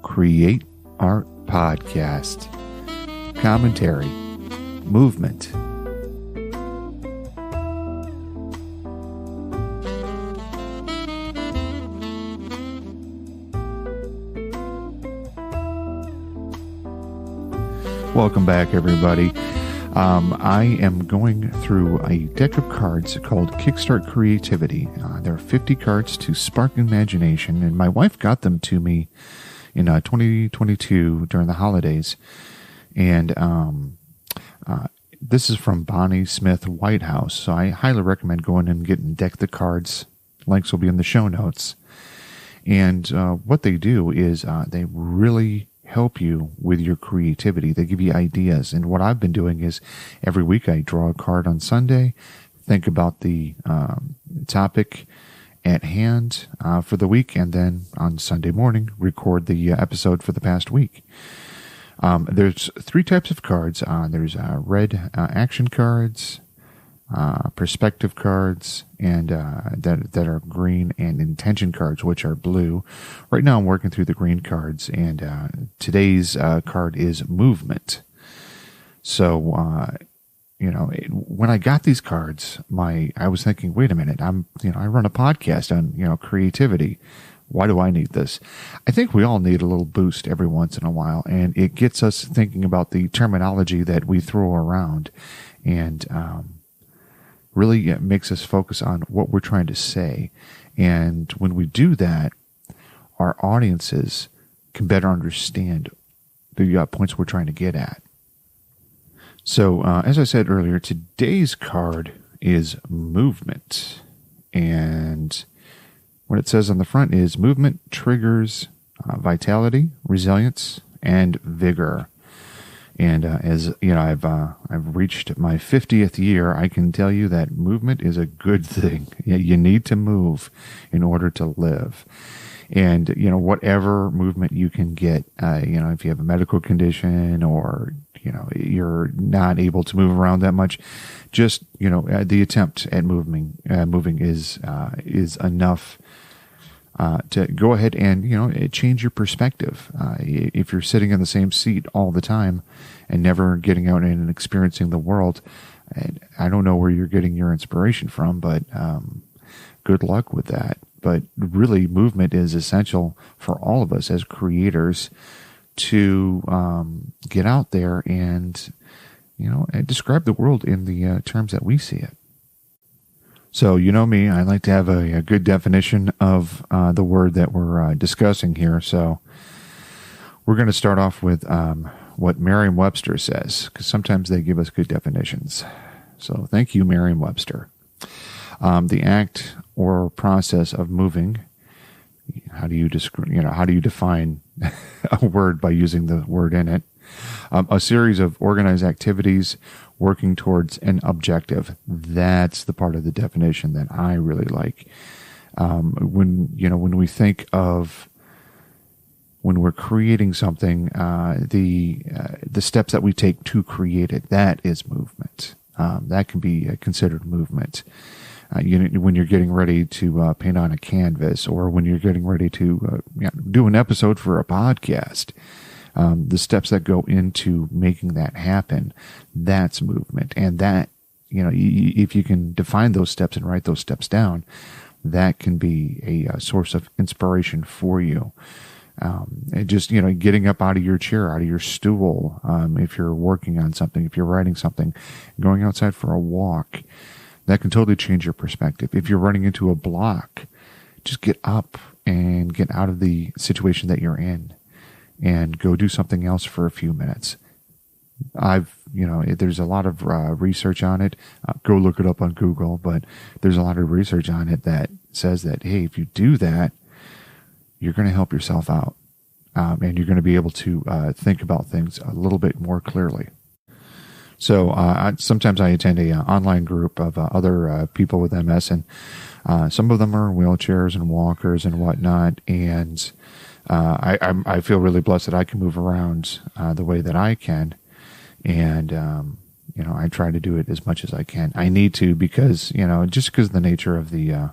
Create Art Podcast. Commentary. Movement. Welcome back, everybody. I am going through a deck of cards called Kickstart Creativity. There are 50 cards to spark imagination, and my wife got them to me in 2022 during the holidays. And this is from Bonnie Smith Whitehouse, so I highly recommend going and getting Deck the Cards. Links will be in the show notes. And what they do is they really help you with your creativity. They give you ideas. And what I've been doing is every week I draw a card on Sunday, think about the topic at hand for the week, and then on Sunday morning, record the episode for the past week. There's three types of cards. There's red action cards, perspective cards, and that are green, and intention cards, which are blue. Right now I'm working through the green cards, and today's card is movement. So when I got these cards, I was thinking, wait a minute, I run a podcast on creativity. Why do I need this? I think we all need a little boost every once in a while, and it gets us thinking about the terminology that we throw around, and really it makes us focus on what we're trying to say. And when we do that, our audiences can better understand the points we're trying to get at. So, as I said earlier, today's card is movement. And what it says on the front is movement triggers vitality, resilience, and vigor. And as you know, I've reached my 50th year. I can tell you that movement is a good thing. You need to move in order to live. And whatever movement you can get, if you have a medical condition or you're not able to move around that much, just the attempt at moving is enough to go ahead and change your perspective. If you're sitting in the same seat all the time and never getting out and experiencing the world, I don't know where you're getting your inspiration from, but good luck with that. But really, movement is essential for all of us as creators to get out there and and describe the world in the terms that we see it. So me, I like to have a good definition of the word that we're discussing here. So we're going to start off with what Merriam-Webster says, because sometimes they give us good definitions. So thank you, Merriam-Webster. The act or process of moving. How do you define a word by using the word in it? A series of organized activities working towards an objective. That's the part of the definition that I really like. When we think of when we're creating something, the steps that we take to create it, that is movement. That can be considered movement. When you're getting ready to paint on a canvas, or when you're getting ready to do an episode for a podcast, the steps that go into making that happen, that's movement. And that, if you can define those steps and write those steps down, that can be a source of inspiration for you. And just, getting up out of your chair, out of your stool, if you're working on something, if you're writing something, going outside for a walk, that can totally change your perspective. If you're running into a block, just get up and get out of the situation that you're in and go do something else for a few minutes. There's a lot of research on it. Go look it up on Google, but there's a lot of research on it that says that, hey, if you do that, you're going to help yourself out. And you're going to be able to think about things a little bit more clearly. So sometimes I attend a online group of other people with MS, and some of them are in wheelchairs and walkers and whatnot. And I feel really blessed that I can move around the way that I can. And I try to do it as much as I can. I need to because just because of the nature of the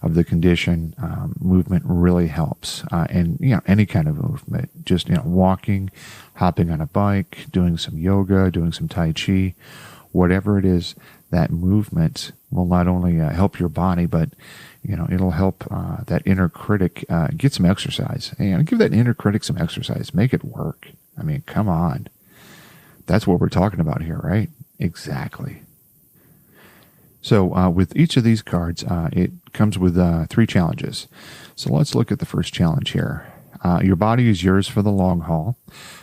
of the condition, movement really helps. And, any kind of movement, just, walking, hopping on a bike, doing some yoga, doing some Tai Chi, whatever it is, that movement will not only help your body, but, it'll help that inner critic get some exercise. Give that inner critic some exercise. Make it work. I mean, come on. That's what we're talking about here, right? Exactly. So with each of these cards, it comes with 3 challenges. So let's look at the first challenge here. Your body is yours for the long haul.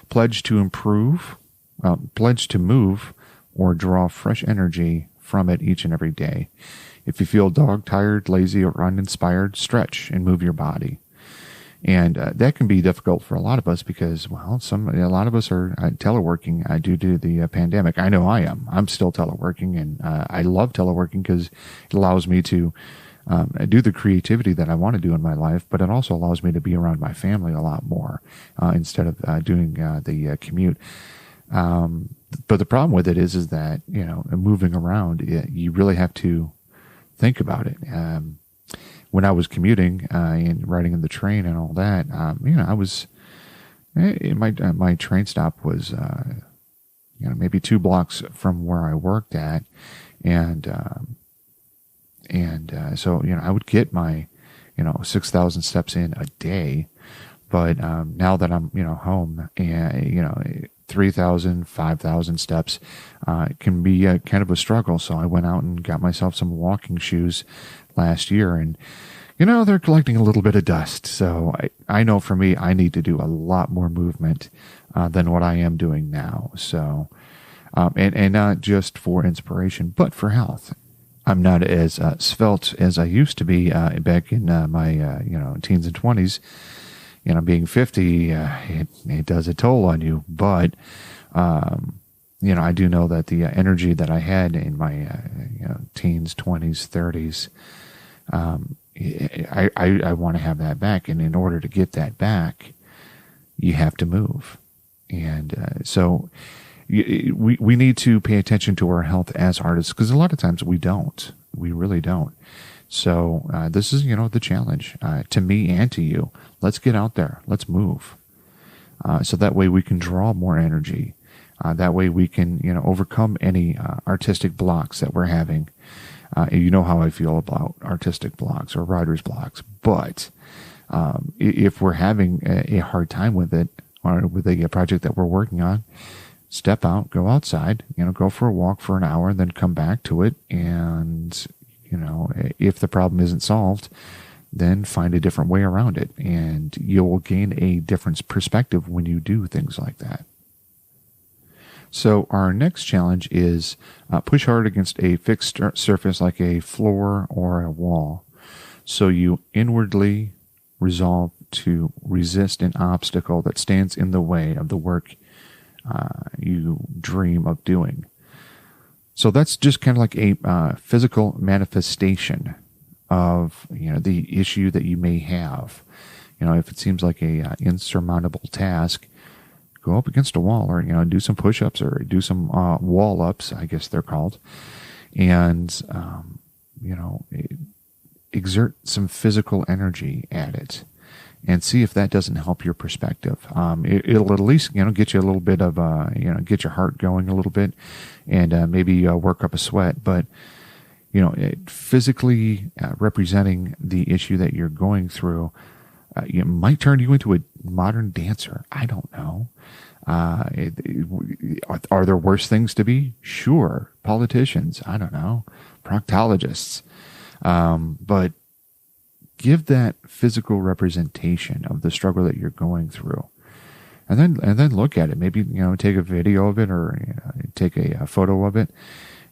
Pledge to move, or draw fresh energy from it each and every day. If you feel dog-tired, lazy, or uninspired, stretch and move your body. And that can be difficult for a lot of us because, a lot of us are teleworking due to the pandemic. I know I am. I'm still teleworking, and I love teleworking because it allows me to do the creativity that I want to do in my life, but it also allows me to be around my family a lot more instead of doing the commute. But the problem with it is that, moving around, you really have to think about it. When I was commuting and riding in the train and all that, I was my train stop was maybe 2 blocks from where I worked at, and so I would get my 6,000 steps in a day, but now that I'm home, and 3,000, 5,000 steps can be kind of a struggle. So I went out and got myself some walking shoes last year, and they're collecting a little bit of dust. So I know for me, I need to do a lot more movement than what I am doing now. So and not just for inspiration, but for health. I'm not as svelte as I used to be back in my teens and 20s. Being 50, it does a toll on you. But I do know that the energy that I had in my teens, 20s, 30s. I want to have that back, and in order to get that back, you have to move, and so we need to pay attention to our health as artists, because a lot of times we really don't. So this is the challenge to me and to you. Let's get out there, let's move, so that way we can draw more energy. That way we can overcome any artistic blocks that we're having. You know how I feel about artistic blocks or writer's blocks, but if we're having a hard time with it, or with a project that we're working on, step out, go outside, go for a walk for an hour, and then come back to it. And, if the problem isn't solved, then find a different way around it. And you'll gain a different perspective when you do things like that. So our next challenge is push hard against a fixed surface like a floor or a wall. So you inwardly resolve to resist an obstacle that stands in the way of the work you dream of doing. So that's just kind of like a physical manifestation of the issue that you may have. If it seems like a insurmountable task, go up against a wall, or do some push-ups, or do some wall-ups, I guess they're called, and exert some physical energy at it, and see if that doesn't help your perspective. It'll at least get you a little bit of get your heart going a little bit, and maybe work up a sweat. But physically representing the issue that you're going through, it might turn you into a modern dancer. I don't know. Are there worse things to be? Sure. Politicians. I don't know. Proctologists. But give that physical representation of the struggle that you're going through, and then look at it. Maybe take a video of it, or take a photo of it,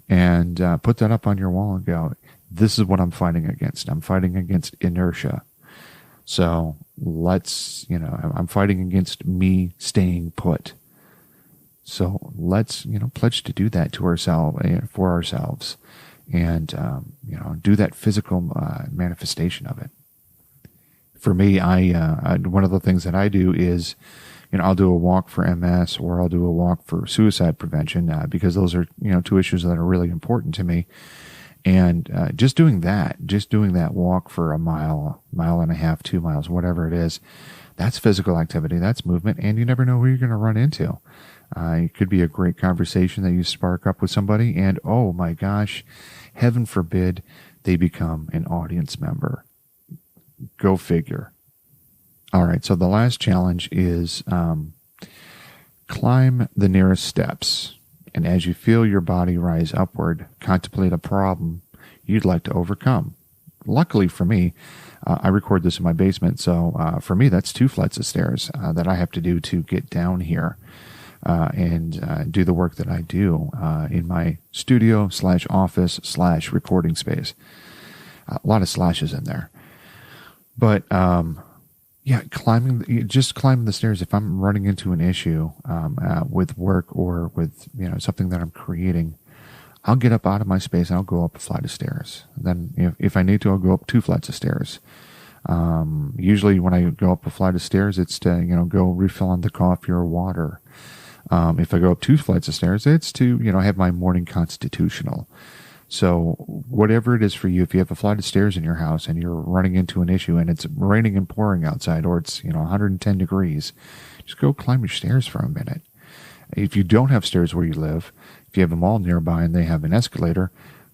and put that up on your wall and go, "This is what I'm fighting against. I'm fighting against inertia. So let's, I'm fighting against me staying put. So let's, pledge to do that to ourselves, for ourselves, and, do that physical manifestation of it." For me, I one of the things that I do is, I'll do a walk for MS, or I'll do a walk for suicide prevention, because those are, 2 issues that are really important to me. And just doing that walk for a mile, mile and a half, 2 miles, whatever it is, that's physical activity, that's movement, and you never know who you're going to run into. It could be a great conversation that you spark up with somebody, and oh my gosh, heaven forbid they become an audience member. Go figure. All right, so the last challenge is climb the nearest steps. And as you feel your body rise upward, contemplate a problem you'd like to overcome. Luckily for me, I record this in my basement, so for me, that's 2 flights of stairs that I have to do to get down here and do the work that I do in my studio / office / recording space. A lot of slashes in there. But yeah, climbing the stairs. If I'm running into an issue with work or with something that I'm creating, I'll get up out of my space and I'll go up a flight of stairs. Then if I need to, I'll go up 2 flights of stairs. Usually when I go up a flight of stairs, it's to go refill on the coffee or water. If I go up 2 flights of stairs, it's to have my morning constitutional. So whatever it is for you, if you have a flight of stairs in your house and you're running into an issue and it's raining and pouring outside, or it's 110 degrees, just go climb your stairs for a minute. If you don't have stairs where you live, if you have a mall nearby and they have an escalator,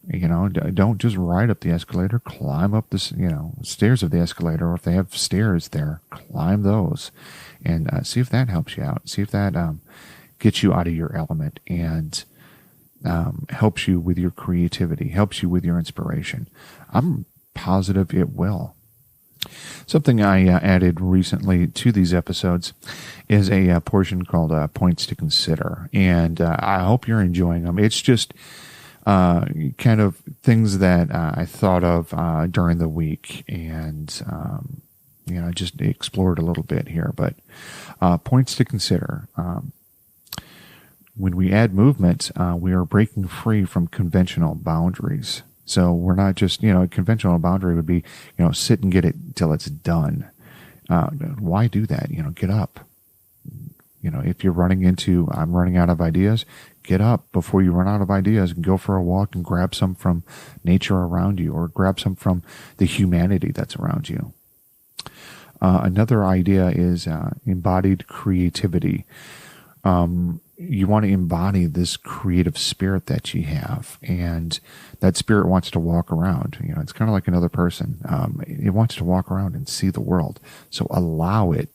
don't just ride up the escalator, climb up the stairs of the escalator, or if they have stairs there, climb those, and see if that helps you out. See if that gets you out of your element and helps you with your creativity, helps you with your inspiration. I'm positive it will. Something I added recently to these episodes is a portion called Points to Consider, and I hope you're enjoying them. It's just kind of things that I thought of during the week, and just explored a little bit here. But points to consider. When we add movement, we are breaking free from conventional boundaries. So we're not just, a conventional boundary would be, sit and get it till it's done. Why do that? Get up. If you're I'm running out of ideas, get up before you run out of ideas and go for a walk and grab some from nature around you, or grab some from the humanity that's around you. Another idea is embodied creativity. You want to embody this creative spirit that you have, and that spirit wants to walk around. It's kind of like another person. It wants to walk around and see the world. So allow it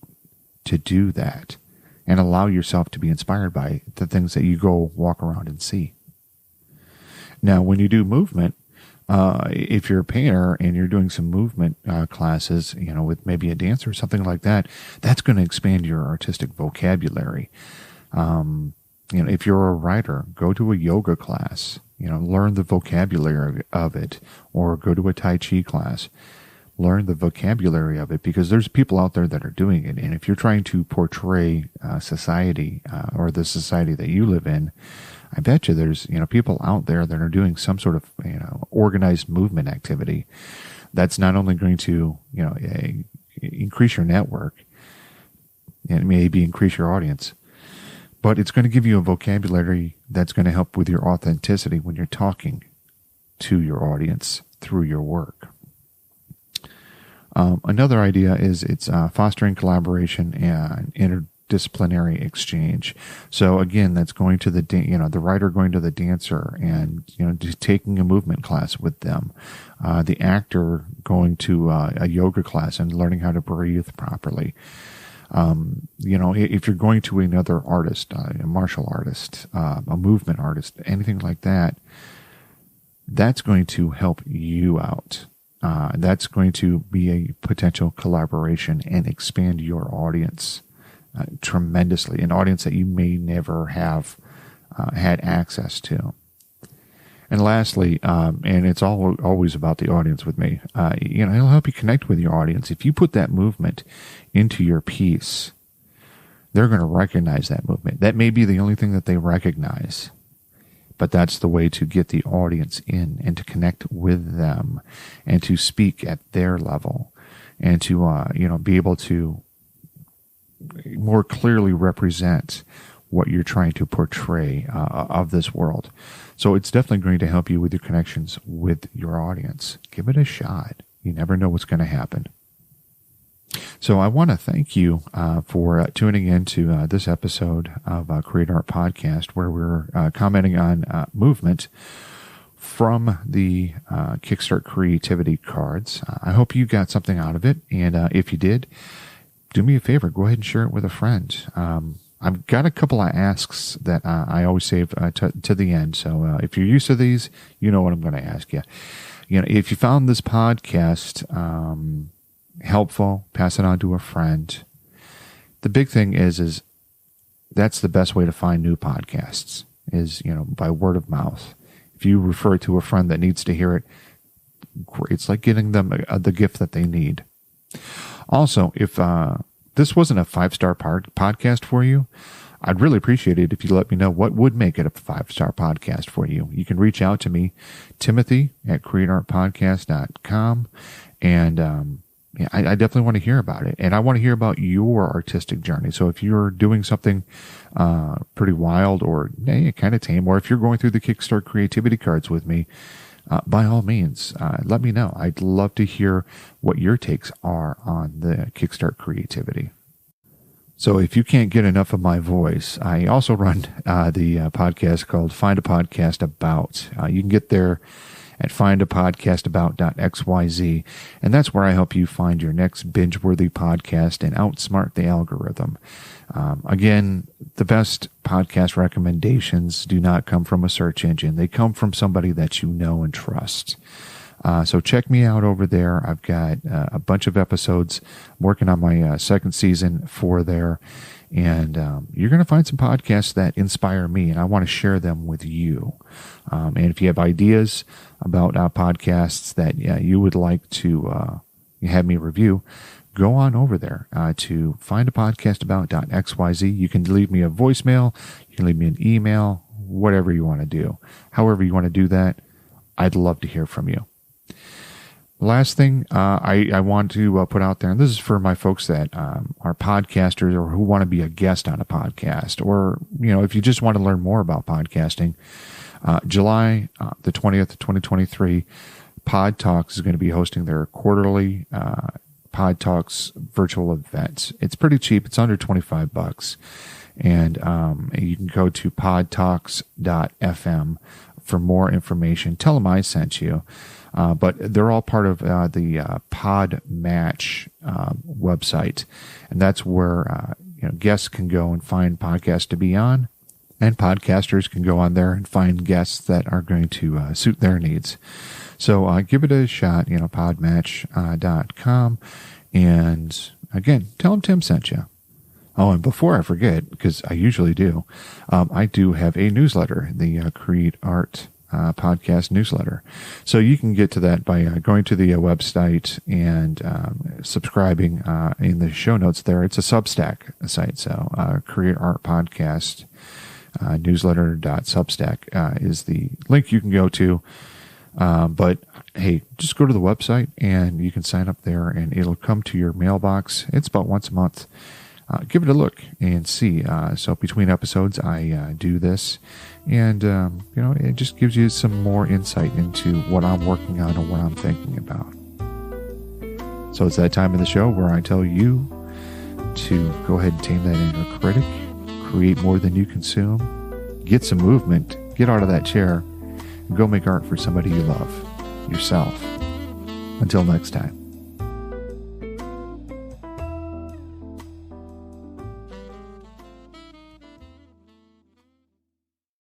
to do that, and allow yourself to be inspired by the things that you go walk around and see. Now, when you do movement, if you're a painter and you're doing some movement classes, with maybe a dancer or something like that, that's going to expand your artistic vocabulary. If you're a writer, go to a yoga class, learn the vocabulary of it, or go to a Tai Chi class, learn the vocabulary of it, because there's people out there that are doing it. And if you're trying to portray society, or the society that you live in, I bet you there's, people out there that are doing some sort of, organized movement activity that's not only going to, increase your network and maybe increase your audience, but it's going to give you a vocabulary that's going to help with your authenticity when you're talking to your audience through your work. Another idea is it's fostering collaboration and interdisciplinary exchange. So again, that's going to the writer going to the dancer and taking a movement class with them, the actor going to a yoga class and learning how to breathe properly. If you're going to another artist, a martial artist, a movement artist, anything like that, that's going to help you out. That's going to be a potential collaboration and expand your audience tremendously, an audience that you may never have had access to. And lastly, and it's always about the audience with me, it'll help you connect with your audience. If you put that movement into your piece, they're going to recognize that movement. That may be the only thing that they recognize, but that's the way to get the audience in and to connect with them and to speak at their level and to, be able to more clearly represent what you're trying to portray of this world. So it's definitely going to help you with your connections with your audience. Give it a shot. You never know what's going to happen. So I want to thank you for tuning in to this episode of Create Art Podcast, where we're commenting on movement from the Kickstart Creativity cards. I hope you got something out of it. And if you did, do me a favor, go ahead and share it with a friend. I've got a couple of asks that I always save to the end. So if you're used to these, you know what I'm going to ask you. You know, if you found this podcast helpful, pass it on to a friend. The big thing is that's the best way to find new podcasts is, you know, by word of mouth. If you refer to a friend that needs to hear it, it's like getting them the gift that they need. Also, if this wasn't a 5-star podcast for you, I'd really appreciate it if you let me know what would make it a 5-star podcast for you. You can reach out to me, Timothy@createartpodcast.com, and yeah, I definitely want to hear about it. And I want to hear about your artistic journey. So if you're doing something pretty wild or kind of tame, or if you're going through the Kickstart Creativity cards with me, by all means, let me know. I'd love to hear what your takes are on the Kickstart Creativity. So if you can't get enough of my voice, I also run the podcast called Find a Podcast About. You can get there at findapodcastabout.xyz, and that's where I help you find your next binge-worthy podcast and outsmart the algorithm. Again, the best podcast recommendations do not come from a search engine. They come from somebody that you know and trust. So check me out over there. I've got a bunch of episodes. I'm working on my second season for there. And you're going to find some podcasts that inspire me, and I want to share them with you. And if you have ideas about podcasts that you would like to have me review, go on over there to findapodcastabout.xyz. You can leave me a voicemail. You can leave me an email, whatever you want to do. However you want to do that, I'd love to hear from you. Last thing I want to put out there, and this is for my folks that are podcasters or who want to be a guest on a podcast, or, you know, if you just want to learn more about podcasting, July the 20th, 2023, Pod Talks is going to be hosting their quarterly Pod Talks virtual event. It's pretty cheap. It's under $25. And you can go to podtalks.fm for more information. Tell them I sent you. But they're all part of the Pod Match website, and that's where guests can go and find podcasts to be on, and podcasters can go on there and find guests that are going to suit their needs. So give it a shot, podmatch.com, and again, tell them Tim sent you. Oh, and before I forget, because I usually do, I do have a newsletter, the Create Art podcast newsletter. So you can get to that by going to the website and subscribing in the show notes there. It's a Substack site. So Create Art Podcast newsletter.substack is the link you can go to. But hey, just go to the website and you can sign up there and it'll come to your mailbox. It's about once a month. Give it a look and see. So between episodes, I do this, and it just gives you some more insight into what I'm working on and what I'm thinking about. So it's that time of the show where I tell you to go ahead and tame that inner critic, create more than you consume, get some movement, get out of that chair, and go make art for somebody you love, yourself. Until next time.